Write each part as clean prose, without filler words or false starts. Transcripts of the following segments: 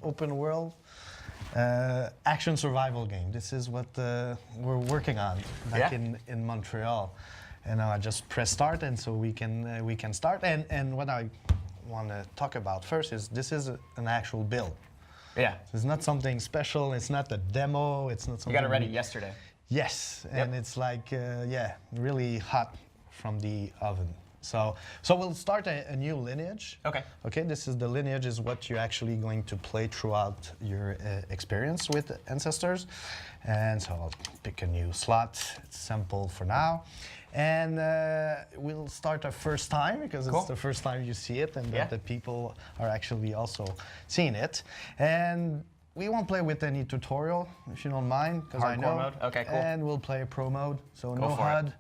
open world action survival game. This is what we're working on back in Montreal. And now I just press start, and so we can start. And what I want to talk about first is this is an actual build. Yeah. It's not something special. It's not a demo. It's not something. You got it ready yesterday. Yes, and it's like yeah, really hot from the oven. So we'll start a new lineage. Okay. Okay, this is the lineage is what you're actually going to play throughout your experience with Ancestors. And so I'll pick a new slot. It's simple for now. And we'll start our first time because it's the first time you see it and that the people are actually also seeing it. And we won't play with any tutorial, if you don't mind, because I know. Mode? Okay, cool. And we'll play pro mode, so no HUD.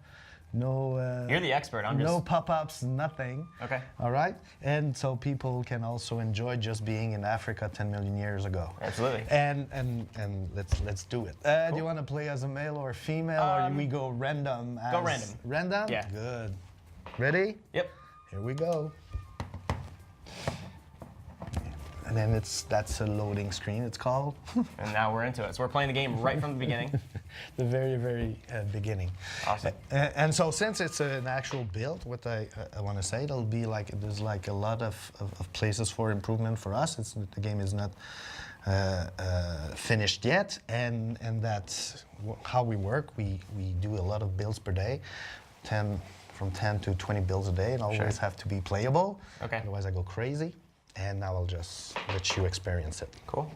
No, you're the expert. I'm no just... pop-ups, nothing. Okay. All right, and so people can also enjoy just being in Africa 10 million years ago. Absolutely. And let's do it. Cool. Do you want to play as a male or female, or do we go random? Go random. Random. Yeah. Good. Ready? Yep. Here we go. And then that's a loading screen, it's called. And now we're into it. So we're playing the game right from the beginning. The very, very beginning. Awesome. And so since it's an actual build, what I want to say, it'll be like, there's like a lot of places for improvement for us. The game is not finished yet, and that's how we work. We do a lot of builds per day, from 10 to 20 builds a day, and always have to be playable. Okay. Otherwise I go crazy. And now I'll just let you experience it. Cool.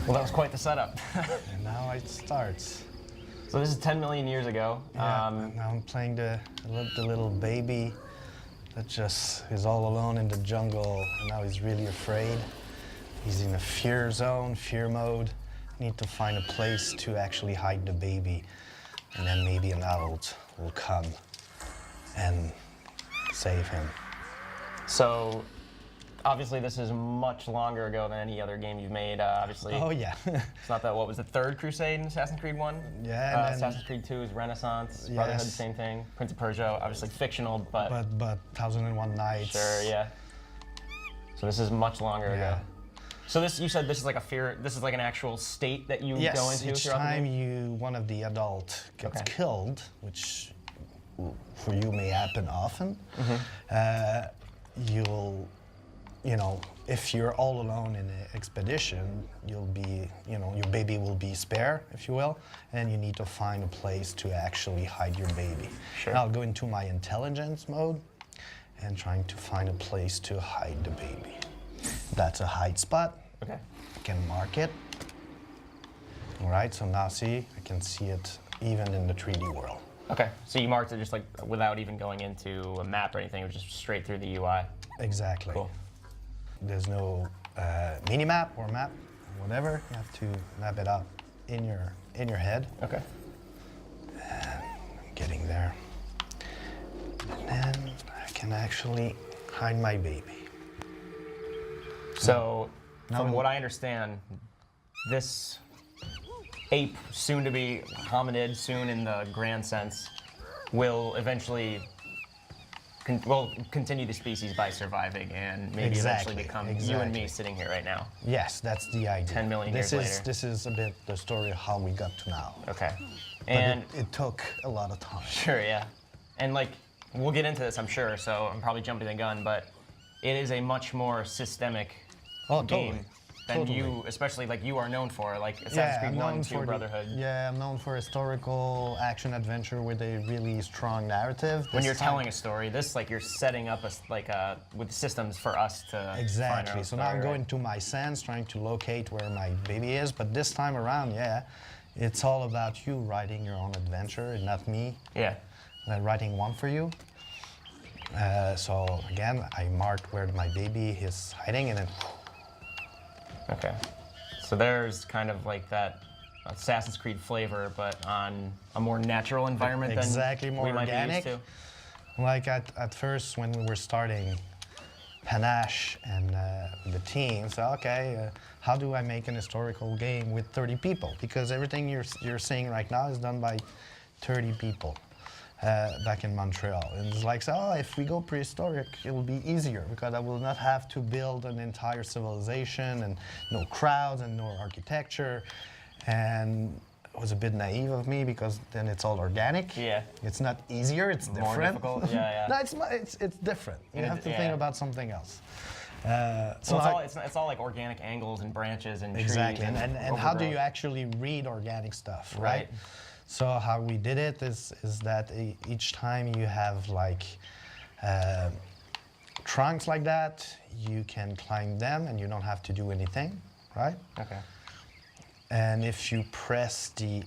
Well, that was quite the setup. And now it starts. So this is 10 million years ago. Yeah, now I'm playing the little baby that just is all alone in the jungle, and now he's really afraid. He's in a fear zone, fear mode. Need to find a place to actually hide the baby, and then maybe an adult will come and save him. So, obviously, this is much longer ago than any other game you've made. Obviously, Oh yeah. it's not that. What was the third Crusade in Assassin's Creed 1? Yeah, and then- Assassin's Creed 2 is Renaissance. Yes. Brotherhood, same thing. Prince of Persia, obviously fictional, but 1001 Nights. sure, yeah. So this is much longer ago. Yeah. So this, you said this is like a fear. This is like an actual state that you go Yes, into each throughout the time game? one of the adult gets Okay. killed, which for you may happen often, you'll, if you're all alone in an expedition, you'll be, your baby will be spare, if you will, and you need to find a place to actually hide your baby. Sure. Now I'll go into my intelligence mode and trying to find a place to hide the baby. That's a hide spot. Okay. I can mark it. All right, so now see, I can see it even in the 3D world. Okay. So you marked it just like without even going into a map or anything. It was just straight through the UI. Exactly. Cool. There's no mini map or map, whatever. You have to map it out in your head. Okay. I'm getting there. And then I can actually hide my baby. So, Now from we- what I understand, this ape, soon to be hominid, soon in the grand sense, will eventually continue the species by surviving and maybe Exactly, eventually become you and me exactly. sitting here right now. Yes, that's the idea. 10 million years later. This is a bit the story of how we got to now. Okay. But And it took a lot of time. sure, yeah. And like, we'll get into this, I'm sure, so I'm probably jumping the gun, but it is a much more systemic Oh, game totally. than Totally. you, especially like you are known for, like Assassin's Yeah, Creed I'm 1, known 2, for Brotherhood. I'm known for historical action adventure with a really strong narrative. When This you're time- telling a story, this like you're setting up with systems for us to find our Exactly. own So now story, I'm going right? to my sense, trying to locate where my baby is. But this time around, it's all about you writing your own adventure and not me Yeah. writing one for you. So again, I marked where my baby is hiding, and then Okay. So there's kind of like that Assassin's Creed flavor, but on a more natural environment exactly than more we might organic. be used to. Like at first when we were starting Panache and the team, so okay, how do I make an historical game with 30 people? Because everything you're seeing right now is done by 30 people back in Montreal. And it's like, so if we go prehistoric, it'll be easier because I will not have to build an entire civilization and no crowds and no architecture. And it was a bit naive of me because then it's all organic. Yeah. It's not easier, it's More different. difficult, yeah, yeah. No, it's different. You And have to think yeah. about something else. Well, So it's all like organic angles and branches and exactly, trees and how do you overgrowth. actually read organic stuff, right? Right. So how we did it is that each time you have like trunks like that, you can climb them and you don't have to do anything, right? Okay. And if you press the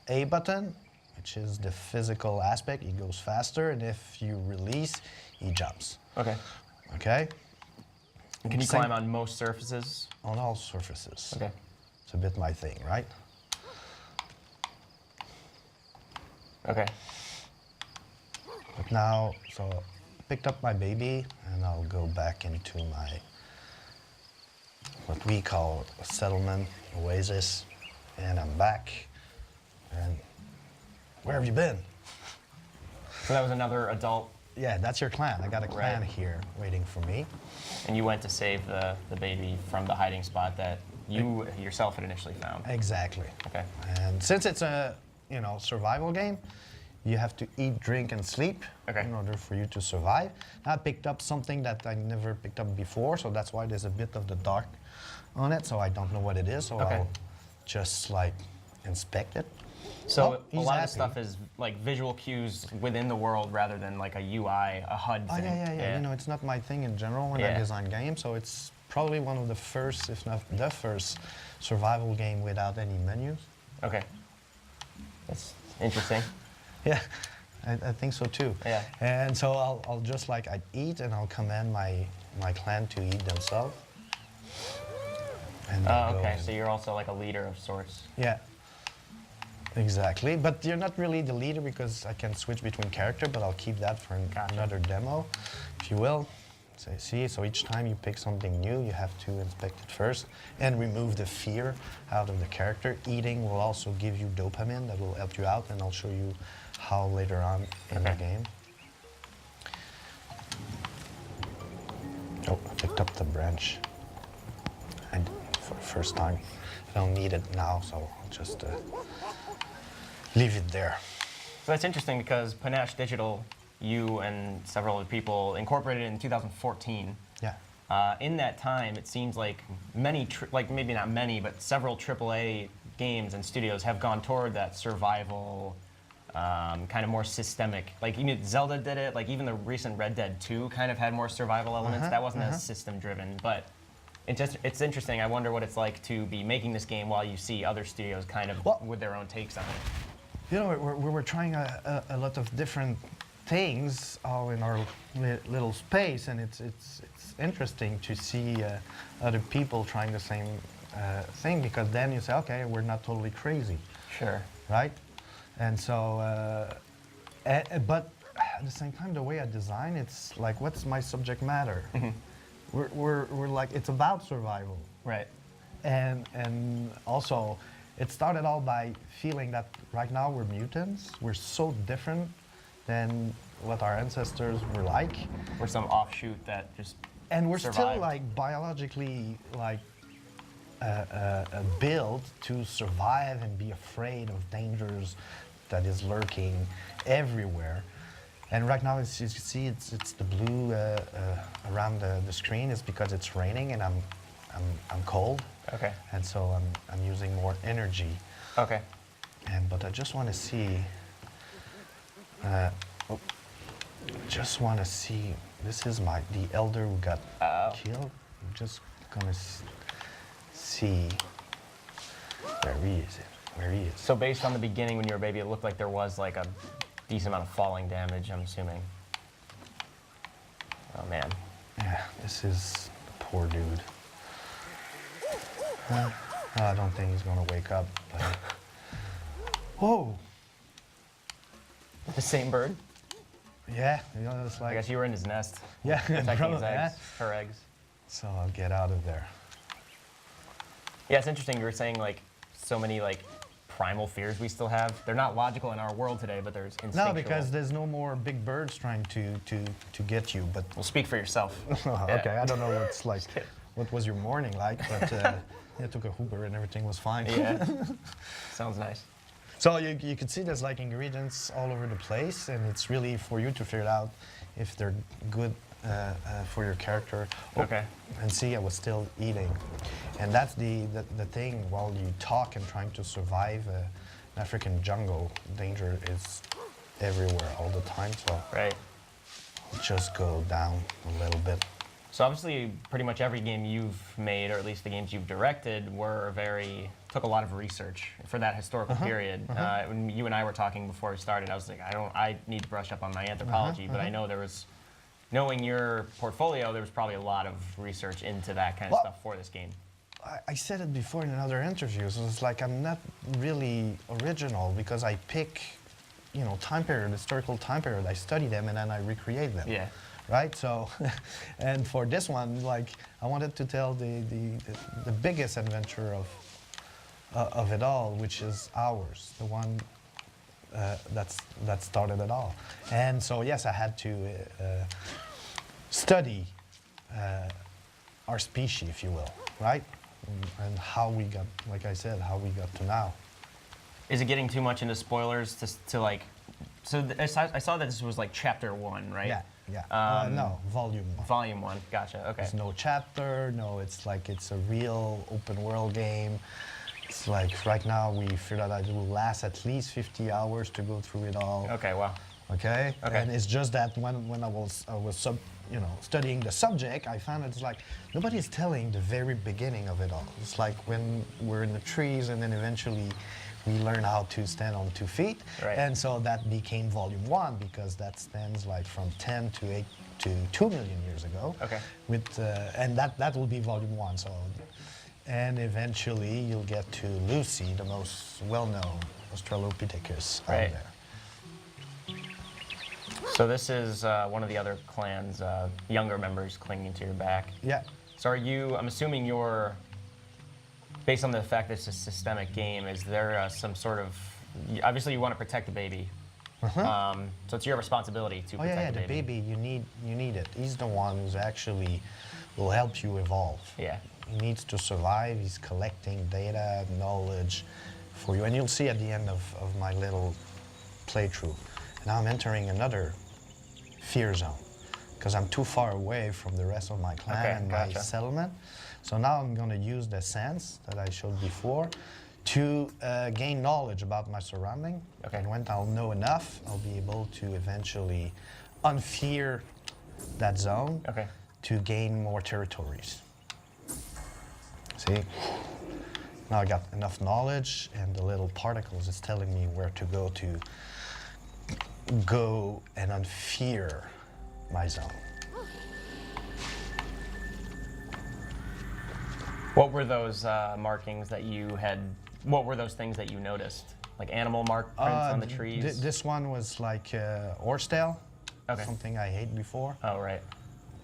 A button, which is the physical aspect, it goes faster, and if you release, he jumps. Okay. Okay? And can you Same- climb on most surfaces? On all surfaces. Okay. It's a bit my thing, right? Okay. But now, so I picked up my baby, and I'll go back into my, what we call a settlement, oasis, and I'm back. And where have you been? So that was another adult, Yeah, that's your clan. I got a clan Right. here waiting for me. and you went to save the baby from the hiding spot that you yourself had initially found. Exactly. Okay. And since it's a survival game, you have to eat, drink, and sleep Okay. in order for you to survive. I picked up something that I never picked up before, so that's why there's a bit of the dark on it. So I don't know what it is, so Okay. I'll just like inspect it. So Oh, a he's lot of happy. the stuff is like visual cues within the world rather than like a UI, a HUD Oh thing. yeah. You know, it's not my thing in general when I Yeah. design games, so it's probably one of the first, if not the first, survival game without any menus. Okay. That's interesting. Yeah, I think so too. Yeah. And so I'll just like I'd eat and I'll command my clan to eat themselves. And Oh, they go okay. and- So you're also like a leader of sorts. Yeah. Exactly, but you're not really the leader because I can switch between character, but I'll keep that for Gotcha. another demo, if you will. So see, so each time you pick something new, you have to inspect it first and remove the fear out of the character. Eating will also give you dopamine that will help you out, and I'll show you how later on in the Okay. game. Oh, I picked up the branch. And for the first time, I don't need it now, so I'll just leave it there. So that's interesting because Panache Digital, you and several other people incorporated it in 2014. Yeah. In that time, it seems like many, like maybe not many, but several AAA games and studios have gone toward that survival, kind of more systemic. Like even Zelda did it. Like even the recent Red Dead 2 kind of had more survival elements. That wasn't as system-driven, but it's interesting. I wonder what it's like to be making this game while you see other studios kind of Well- with their own takes on it. You know, we're trying a lot of different things all in our little space, and it's interesting to see other people trying the same thing, because then you say, okay, we're not totally crazy, Sure. right? And so, but at the same time, the way I design, it's like, what's my subject matter? We're like, it's about survival. Right. And also, it started all by feeling that right now we're mutants. We're so different than what our ancestors were like. Or some offshoot that just And we're still survived. like biologically like built to survive and be afraid of dangers that is lurking everywhere. And right now, as you see, it's the blue around the screen is because it's raining and I'm cold. Okay. And so I'm using more energy. Okay. But I just want to see. Just want to see. This is the elder who got killed. I'm just gonna see where he is. Where he is. So based on the beginning when you were a baby, it looked like there was like a decent amount of falling damage, I'm assuming. Oh man. Yeah, this is the poor dude. I don't think he's gonna wake up. But whoa! The same bird? Yeah, you know, it's I like guess you were in his nest. yeah, Protecting probably, his yeah. eggs, her eggs. So I'll get out of there. Yeah, it's interesting. You were saying like so many like primal fears we still have. They're not logical in our world today, but there's instinctual. No, because there's no more big birds trying to get you. But Well, speak for yourself. okay, I don't know what's like. kidding. What was your morning like? But I took a Uber and everything was fine. Yeah. Sounds nice. So you can see there's like ingredients all over the place, and it's really for you to figure out if they're good for your character. Oh, Okay. And see, I was still eating, and that's the thing. While you talk and trying to survive an African jungle, danger is everywhere all the time. So Right. just go down a little bit. So obviously, pretty much every game you've made, or at least the games you've directed, took a lot of research for that historical period. When you and I were talking before we started, I was like, I need to brush up on my anthropology, but I know knowing your portfolio, there was probably a lot of research into that kind of Well- stuff for this game. I said it before in another interview. So it's like I'm not really original because I pick, time period, historical time period. I study them and then I recreate them. Yeah. Right. So, and for this one, like I wanted to tell the biggest adventure of it all, which is ours, the one that started it all. And so yes, I had to study our species, if you will, right? And how we got, like I said, how we got to now. Is it getting too much into spoilers to like? So I saw that this was like chapter 1, right? Yeah. No, volume 1. Volume 1. Gotcha. Okay. There's no chapter. No, it's a real open world game. it's like right now we figured out it will last at least 50 hours to go through it all. Okay, wow. Okay? Okay. And it's just that when I was studying the subject, I found it's like nobody's telling the very beginning of it all. It's like when we're in the trees and then eventually we learn how to stand on 2 feet. Right. And so that became volume 1 because that stands like from 10 to 8 to 2 million years ago. Okay. And that will be volume 1. So, and eventually you'll get to Lucy, the most well-known Australopithecus out Right. there. So this is one of the other clan's younger members clinging to your back. Yeah. So are you, I'm assuming you're, based on the fact that it's a systemic game, is there some sort of, obviously you want to protect the baby. So it's your responsibility to Oh yeah, protect the baby, you need it. He's the one who's actually will help you evolve. Yeah. He needs to survive. He's collecting data, knowledge for you. And you'll see at the end of my little playthrough. Now I'm entering another fear zone because I'm too far away from the rest of my clan and my settlement. So now I'm going to use the sense that I showed before to gain knowledge about my surrounding. Okay. And when I'll know enough, I'll be able to eventually unfear that zone to gain more territories. See? Now I got enough knowledge and the little particles is telling me where to go and unfear my zone. What were those markings that you had, what were those things that you noticed? Like animal prints on the trees? This one was like horsetail, Okay. something I hate before. Oh, right.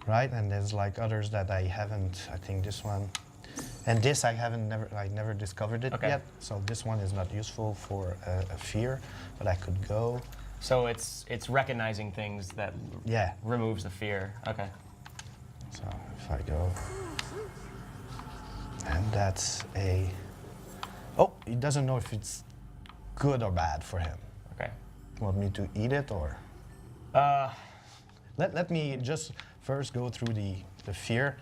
Right, and there's like others that I haven't, I think this one, and this I never discovered it yet, so this one is not useful for a fear, but I could go. So it's recognizing things that removes the fear. Okay. So if I go, and that's a, oh, he doesn't know if it's good or bad for him. Okay. Want me to eat it or? Let me just first go through the fear.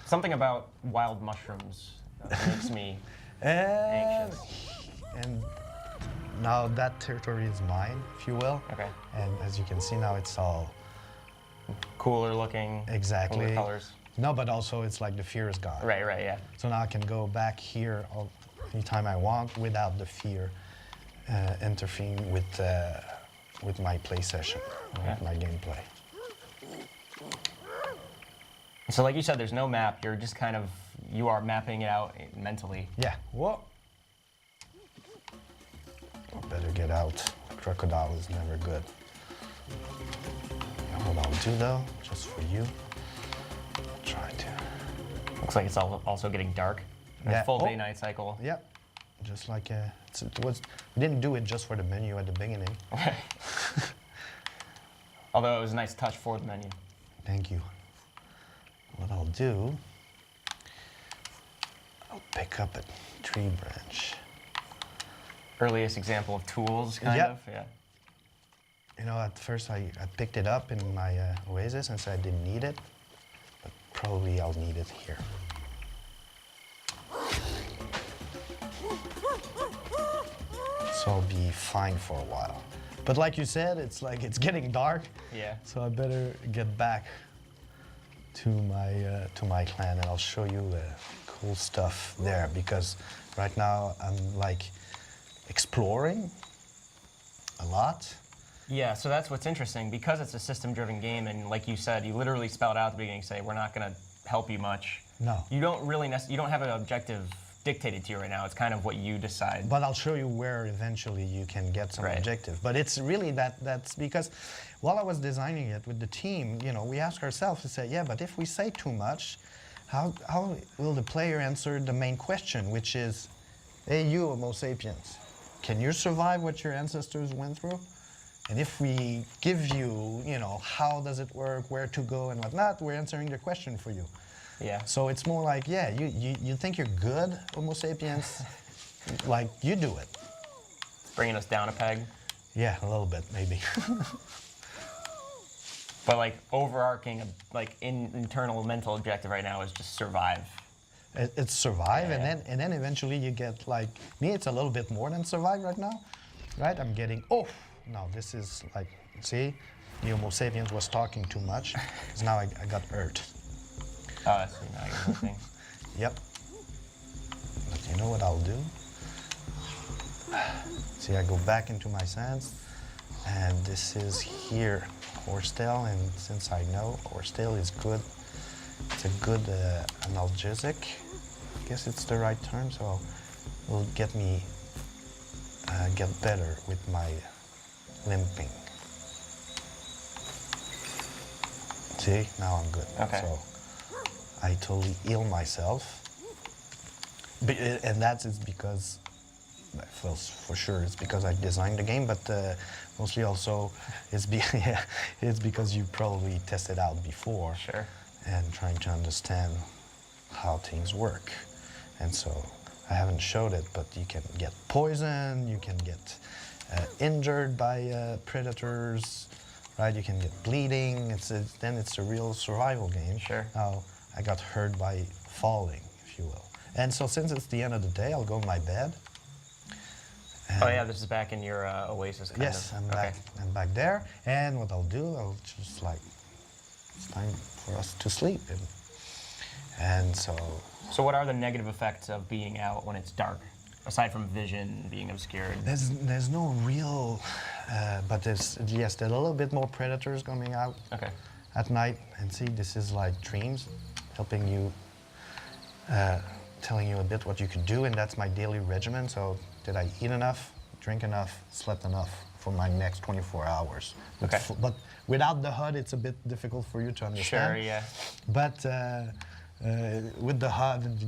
Something about wild mushrooms makes me anxious. And now that territory is mine, if you will. Okay. And as you can see now, it's all cooler looking. exactly Cooler colors. No, but also it's like the fear is gone. Right, yeah. So now I can go back here anytime I want without the fear interfering with my play session, with my gameplay. So like you said, there's no map. You're just kind of, you are mapping it out mentally. Yeah. Whoa. Better get out. Crocodile is never good. What I'll do though, just for you, I'll try to. Looks like it's also getting dark. Yeah. Full day-night cycle. Yeah. Just like we didn't do it just for the menu at the beginning. Although it was a nice touch for the menu. Thank you. What I'll do, I'll pick up a tree branch. Earliest example of tools, kind of? Yeah. You know, at first I picked it up in my Oasis and said I didn't need it, but probably I'll need it here. So I'll be fine for a while. But like you said, it's like it's getting dark. Yeah. So I better get back to my clan and I'll show you the cool stuff there because right now I'm like exploring a lot. Yeah, so that's what's interesting because it's a system-driven game and like you said, you literally spelled out at the beginning, say we're not going to help you much. No. You don't really you don't have an objective dictated to you right now. It's kind of what you decide. But I'll show you where eventually you can get some objective. But it's really that's because while I was designing it with the team, you know, we ask ourselves to say, yeah, but if we say too much, how will the player answer the main question, which is, hey, you Homo sapiens, can you survive what your ancestors went through? And if we give you, you know, how does it work, where to go and whatnot, we're answering the question for you. Yeah. So it's more like, yeah, you think you're good, Homo sapiens, like you do it. Bringing us down a peg. Yeah, a little bit, maybe. But like overarching, like internal mental objective right now is just survive. It's survive, Yeah. and then eventually you get like me. It's a little bit more than survive right now, right? I'm getting no. This is like see, the Homo sapiens was talking too much, because now I got hurt. Oh, I see. Now you're looking. Yep. But you know what I'll do? See, I go back into my sense, and this is here horsetail, and since I know horsetail is good, it's a good analgesic. I guess it's the right term, so it will get me get better with my limping. See, now I'm good. Okay. So I totally heal myself, and that's it's because, well, for sure, it's because I designed the game, but mostly also yeah, it's because you probably tested out before. Sure. And trying to understand how things work. And so I haven't showed it, but you can get poisoned, you can get injured by predators, right? You can get bleeding. Then it's a real survival game. Sure. Now I got hurt by falling, if you will. And so since it's the end of the day, I'll go to my bed. Oh yeah, this is back in your oasis kind Yes, of. I'm back. I'm back there. And what I'll do, I'll just like, it's time for us to sleep. And so. So what are the negative effects of being out when it's dark, aside from vision being obscured? There's no real, but there's a little bit more predators coming out Okay. at night. And see, this is like dreams, helping you, telling you a bit what you could do, and that's my daily regimen. So did I eat enough, drink enough, slept enough for my next 24 hours? Okay. But without the HUD, it's a bit difficult for you to understand. Sure, yeah. But with the HUD,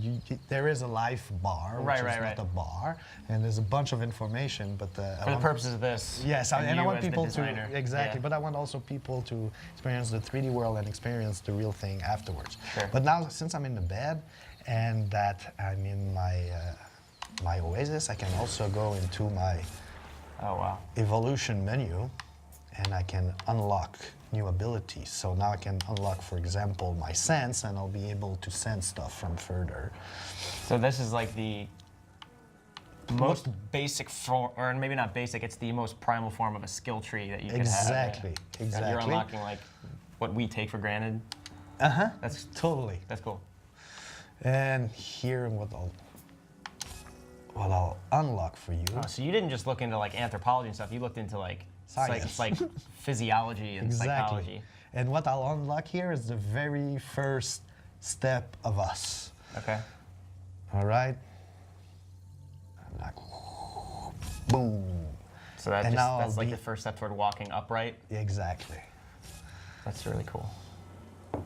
there is a life bar, which Right, is right, not right. a bar, and there's a bunch of information. But For the purposes of this. yes, and and I you want as the people designer. to exactly. Yeah. But I want also people to experience the 3D world and experience the real thing afterwards. Sure. But now, since I'm in the bed, and that I'm in my oasis, I can also go into my Oh wow. evolution menu, and I can unlock new abilities. So now I can unlock, for example, my sense, and I'll be able to sense stuff from further. So this is like the most basic form, or maybe not basic, it's the most primal form of a skill tree that you could have. Exactly, That exactly. You're unlocking like what we take for granted. That's Totally. that's cool. And here, what I'll unlock for you. Oh, so you didn't just look into like anthropology and stuff. You looked into like Science. like physiology and psychology. And what I'll unlock here is the very first step of us. Okay. All right? Unlock. Boom. So that And just, now that's I'll like be- the first step toward walking upright. Exactly. That's really cool.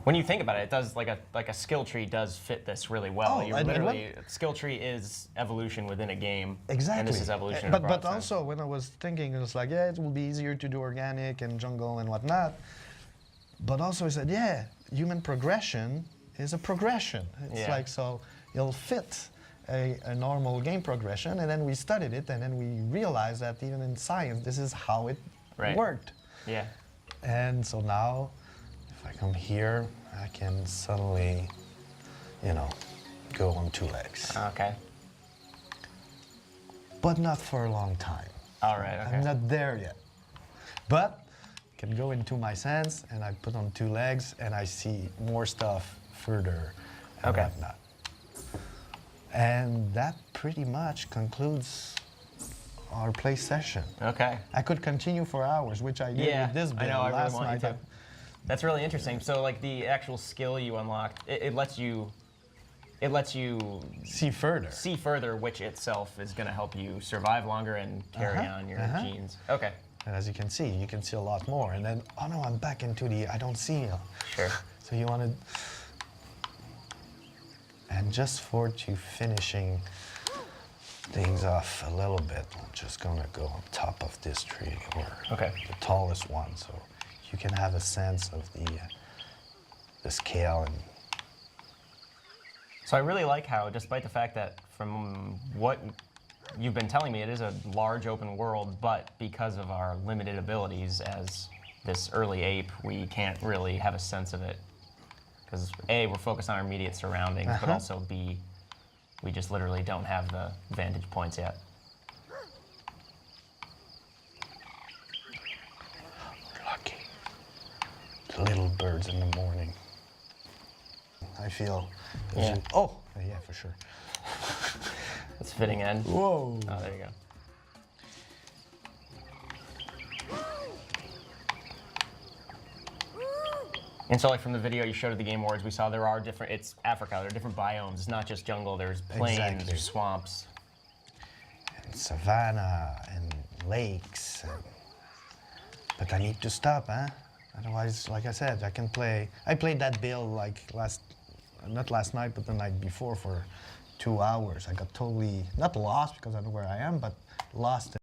When you think about it, it does like a skill tree does fit this really well. Oh, You're and literally skill tree is evolution within a game. Exactly. And this is evolution. in a But broad but sense. also when I was thinking, it was like, yeah, it will be easier to do organic and jungle and whatnot. But also I said, yeah, human progression is a progression. It's Yeah. like, so it'll fit a normal game progression. And then we studied it, and then we realized that even in science, this is how it Right. worked. Yeah. And so now, if I come here, I can suddenly, go on 2 legs. Okay. But not for a long time. All right. Okay. I'm not there yet. But I can go into my sense, and I put on 2 legs, and I see more stuff further and Okay. whatnot. And that pretty much concludes our play session. Okay. I could continue for hours, which I did Yeah. with this I build know. I really last want you night. to. That's really interesting. So like the actual skill you unlocked, it lets you See further. see further, which itself is going to help you survive longer and carry on your genes. Okay. And as you can see a lot more. And then, oh no, I'm back into I don't see. Sure. So you want to, and just for to finishing things off a little bit, I'm just gonna go on top of this tree, or Okay. the tallest one, so you can have a sense of the scale. And So I really like how, despite the fact that from what you've been telling me, it is a large open world, but because of our limited abilities as this early ape, we can't really have a sense of it. Because A, we're focused on our immediate surroundings, but also B, We just literally don't have the vantage points yet. Lucky. The little birds in the morning. I feel. Yeah. Oh, yeah, for sure. That's a fitting end. Whoa. Oh, there you go. And so, like from the video you showed at the Game Awards, we saw there are different. It's Africa. There are different biomes. It's not just jungle. There's plains. Exactly. There's swamps. And savanna and lakes. But I need to stop, huh? Otherwise, like I said, I can play. I played that build like not last night, but the night before for 2 hours. I got totally not lost because I know where I am, but lost.